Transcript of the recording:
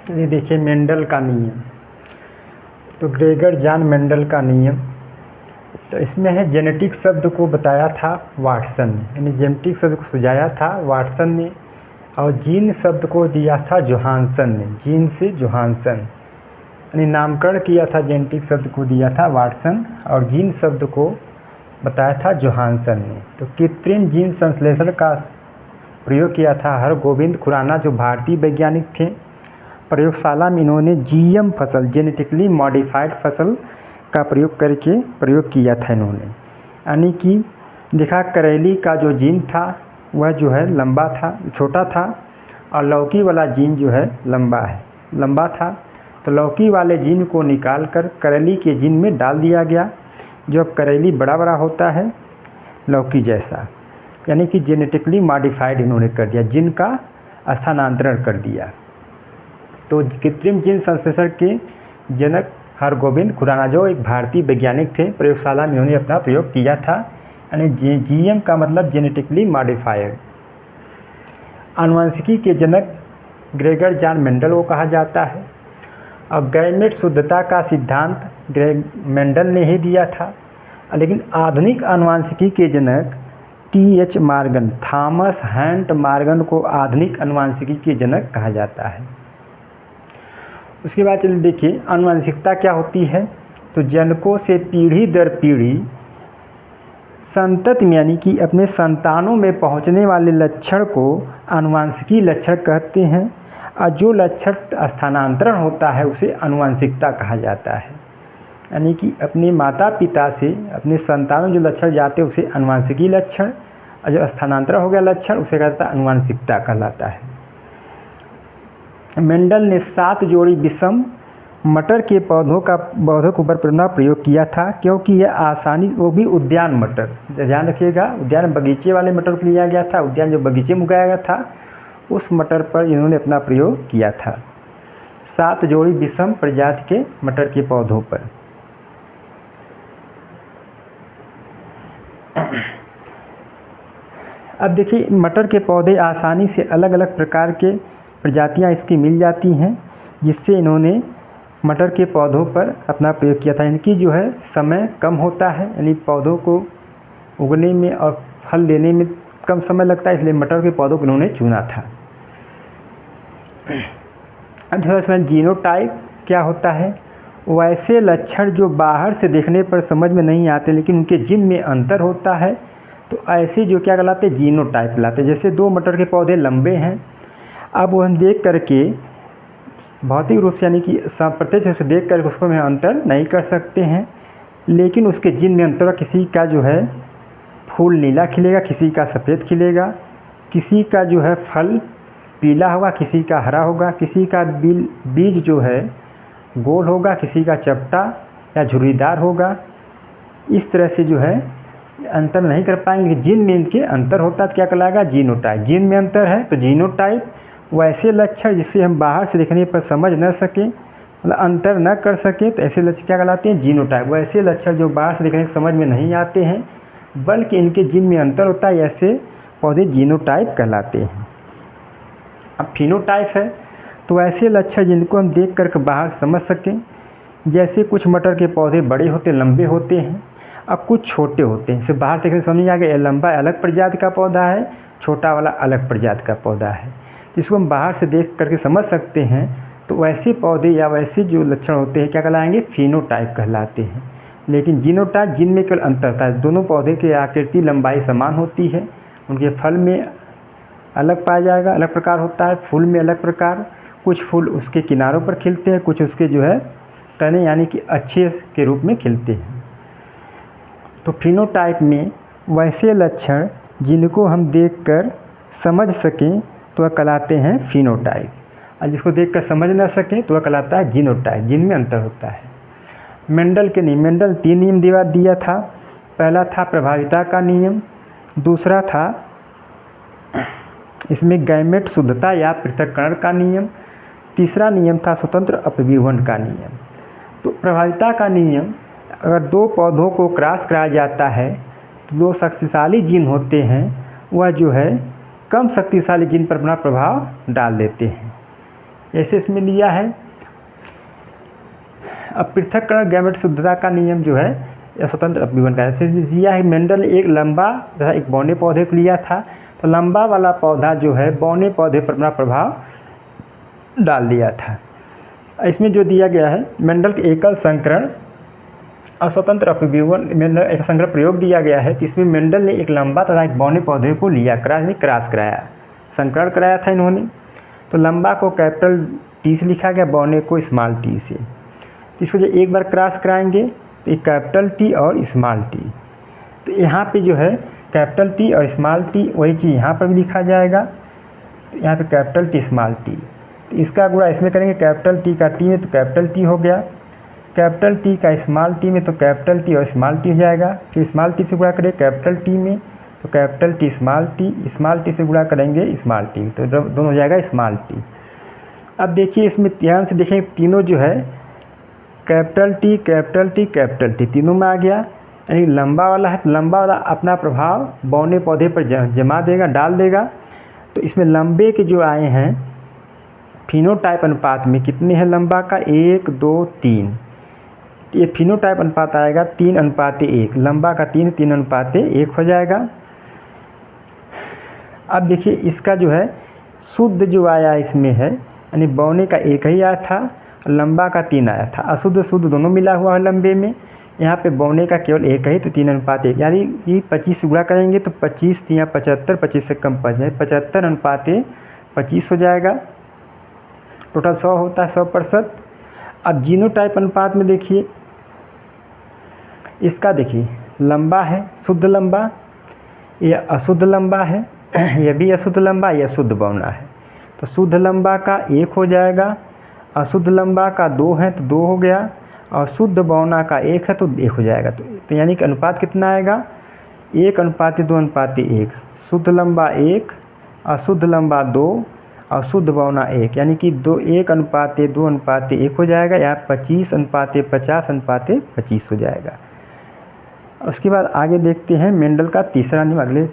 ये देखिए मेंडल का नियम। तो ग्रेगर जॉन मेंडल का नियम, तो इसमें है जेनेटिक शब्द को बताया था वाटसन ने, यानी जेनेटिक शब्द को सुझाया था वाटसन ने, और जीन शब्द को दिया था जोहानसन ने, जीन से जोहानसन, यानी नामकरण किया था जेनेटिक शब्द को दिया था वाटसन और जीन शब्द को बताया था जोहानसन ने। तो कृत्रिम जीन संश्लेषण का प्रयोग किया था हरगोविंद खुराना, जो भारतीय वैज्ञानिक थे। प्रयोगशाला में इन्होंने जीएम फसल, जेनेटिकली मॉडिफाइड फसल का प्रयोग किया था इन्होंने, यानी कि देखा करेली का जो जीन था वह जो है लंबा था, छोटा था, और लौकी वाला जीन जो है लंबा था। तो लौकी वाले जीन को निकाल कर करेली के जीन में डाल दिया गया, जो अब करेली बड़ा होता है लौकी जैसा, यानी कि जेनेटिकली मॉडिफाइड इन्होंने कर दिया, जीन का स्थानांतरण कर दिया। तो कृत्रिम जीन संश्लेषण के जनक हरगोविंद खुराना, जो एक भारतीय वैज्ञानिक थे, प्रयोगशाला में उन्होंने अपना प्रयोग किया था, यानी जीएम का मतलब जेनेटिकली मॉडिफाइड। आनुवंशिकी के जनक ग्रेगर जॉन मेंडल को कहा जाता है। अब गैमेट शुद्धता का सिद्धांत मेंडल ने ही दिया था, लेकिन आधुनिक आनुवंशिकी के जनक T H. Morgan, Thomas Hunt Morgan को आधुनिक आनुवंशिकी के जनक कहा जाता है। उसके बाद चलिए देखिए आनुवंशिकता क्या होती है। तो जनकों से पीढ़ी दर पीढ़ी संतति में, यानी कि अपने संतानों में पहुंचने वाले लक्षण को आनुवंशिकी लक्षण कहते हैं, और जो लक्षण स्थानांतरण होता है उसे आनुवंशिकता कहा जाता है। यानी कि अपने माता पिता से अपने संतानों जो लक्षण जाते हैं उसे आनुवंशिकी लक्षण, और जो स्थानांतरण हो गया लक्षण उसे कहता है आनुवंशिकता कहलाता है। मेंडल ने 7 जोड़ी विषम मटर के पौधों के ऊपर प्रयोग किया था, क्योंकि यह आसानी, वो भी उद्यान मटर, ध्यान रखिएगा, उद्यान बगीचे वाले मटर को लिया गया था, उद्यान जो बगीचे में उगाया गया था उस मटर पर इन्होंने अपना प्रयोग किया था। 7 जोड़ी विषम प्रजाति के मटर के पौधों पर। अब देखिए मटर के पौधे आसानी से अलग अलग प्रकार के प्रजातियां इसकी मिल जाती हैं, जिससे इन्होंने मटर के पौधों पर अपना प्रयोग किया था। इनकी जो है समय कम होता है, यानी पौधों को उगने में और फल देने में कम समय लगता है, इसलिए मटर के पौधों को इन्होंने चुना था। अब थोड़ा सा जीनोटाइप क्या होता है, वैसे लक्षण जो बाहर से देखने पर समझ में नहीं आते लेकिन उनके जीन में अंतर होता है, तो ऐसे जो क्या कहलाते हैं जीनोटाइप कहलाते हैं। जैसे 2 मटर के पौधे लंबे हैं, अब वो हम देख करके भौतिक रूप से, यानी कि प्रत्यक्ष रूप से देख कर उसको हम अंतर नहीं कर सकते हैं, लेकिन उसके जीन में अंतर, किसी का जो है फूल नीला खिलेगा, किसी का सफ़ेद खिलेगा, किसी का जो है फल पीला होगा, किसी का हरा होगा, किसी का बीज जो है गोल होगा, किसी का चपटा या झुर्रीदार होगा। इस तरह से जो है अंतर नहीं कर पाएंगे, जीन में इनके अंतर होता है, क्या कहलाएगा जीनोटाइप। जीन में अंतर है तो जीनोटाइप। वैसे लक्षण जिससे हम बाहर से देखने पर समझ न सकें, मतलब अंतर न कर सकें, तो ऐसे लक्षण क्या कहलाते हैं जीनोटाइप। वैसे लक्षण जो बाहर से देखने समझ में नहीं आते हैं बल्कि इनके जीन में अंतर होता है, ऐसे पौधे जीनोटाइप कहलाते हैं। अब फिनोटाइप है तो ऐसे लक्षण जिनको हम देख कर बाहर समझ सकें, जैसे कुछ मटर के पौधे बड़े होते लंबे होते हैं, अब कुछ छोटे होते हैं। इसे बाहर देखने समझ नहीं आ गया, लंबा अलग प्रजाति का पौधा है, छोटा वाला अलग प्रजाति का पौधा है, इसको हम बाहर से देख करके समझ सकते हैं। तो वैसे पौधे या वैसे जो लक्षण होते हैं क्या कहलाएंगे फिनोटाइप कहलाते हैं। लेकिन जीनोटाइप, जिन में केवल अंतर होता है, दोनों पौधे की आकृति लंबाई समान होती है, उनके फल में अलग पाया जाएगा, अलग प्रकार होता है, फूल में अलग प्रकार, कुछ फूल उसके किनारों पर खिलते हैं, कुछ उसके जो है तने यानी कि अच्छे के रूप में खिलते हैं। तो फिनोटाइप में वैसे लक्षण जिनको हम देखकर समझ सकें तो वह कहलाते हैं फिनोटाइप, और जिसको देखकर समझ न सकें तो वह कहलाता है जीनोटाइप, जिनमें अंतर होता है। मेंडल के नियम, मेंडल 3 नियम दिया था। पहला था प्रभाविता का नियम, दूसरा था इसमें गैमेट शुद्धता या पृथक्करण का नियम, तीसरा नियम था स्वतंत्र अपव्यूहन का नियम। तो प्रभाविता का नियम, अगर 2 पौधों को क्रॉस कराया जाता है तो 2 शक्तिशाली जीन होते हैं, वह जो है कम शक्तिशाली जीन पर अपना प्रभाव डाल देते हैं। ऐसे इसमें लिया है। अब पृथक्करण गैमेट शुद्धता का नियम जो है या स्वतंत्र अपविभवन का ऐसे दिया है। मेंडल ने एक लंबा तथा एक बौने पौधे को लिया था, तो लंबा वाला पौधा जो है बौने पौधे पर अपना प्रभाव डाल दिया था। इसमें जो दिया गया है मेंडल के एकल संकरण और स्वतंत्र अपविभवन मेंडल एक संग्रह प्रयोग दिया गया है। तो इसमें मेंडल ने एक लंबा तथा एक बौने पौधे को लिया, क्रॉस कराया, संकरण कराया था इन्होंने। तो लंबा को कैपिटल टी से लिखा गया, बौने को स्मॉल टी से। तो इसको जो एक बार क्रॉस कराएंगे तो एक कैपिटल टी और स्मॉल टी, तो यहाँ पे जो है कैपिटल टी और स्मॉल टी वही चीज़ यहाँ पर भी लिखा जाएगा। तो यहाँ पे कैपिटल टी स्मॉल टी, तो इसका गुणा इसमें करेंगे, कैपिटल टी का टी में तो कैपिटल टी हो गया, कैपिटल टी का स्मॉल टी में तो कैपिटल टी और स्मॉल टी हो जाएगा। फिर स्मॉल टी से गुणा करें कैपिटल टी में तो कैपिटल टी, स्मॉल टी से गुणा करेंगे स्मॉल टी, तो दोनों हो जाएगा स्मॉल टी। अब देखिए इसमें ध्यान से देखें, तीनों जो है capital T capital T capital T तीनों में आ गया। यानी लंबा वाला है तो लंबा वाला अपना प्रभाव बौने पौधे पर जमा देगा, डाल देगा। तो इसमें लंबे के जो आए हैं फिनोटाइप अनुपात में कितने हैं लंबा का, 1 2 3, ये फिनोटाइप अनुपात आएगा 3:1, लंबा का 3:1 हो जाएगा। अब देखिए इसका जो है शुद्ध जो आया इसमें है, यानी बौने का 1 ही आया था, लंबा का 3 आया था। अशुद्ध शुद्ध दोनों मिला हुआ है लंबे में, यहाँ पे बौने का केवल 1 है तो 3:1, यानी ये 25 से गुणा करेंगे तो 25 3 75, 25 से कम 5 है, 75:25 हो जाएगा। टोटल 100 होता है, 100%। अब जीनोटाइप अनुपात में देखिए, इसका देखिए लंबा है शुद्ध लंबा, यह अशुद्ध लंबा है, यह भी अशुद्ध लंबा, यह शुद्ध बौना है। तो शुद्ध लंबा का 1 हो जाएगा, अशुद्ध लंबा का 2 है तो 2 हो गया, और शुद्ध बौना का 1 है तो 1 हो जाएगा। तो यानी कि अनुपात कितना आएगा, 1:2:1, शुद्ध लंबा 1, अशुद्ध लंबा 2 और शुद्ध बौना 1, यानी कि 1:2:1 हो जाएगा। यहाँ 25:50:25 हो जाएगा। उसके बाद आगे देखते हैं मेंडल का तीसरा नियम अगले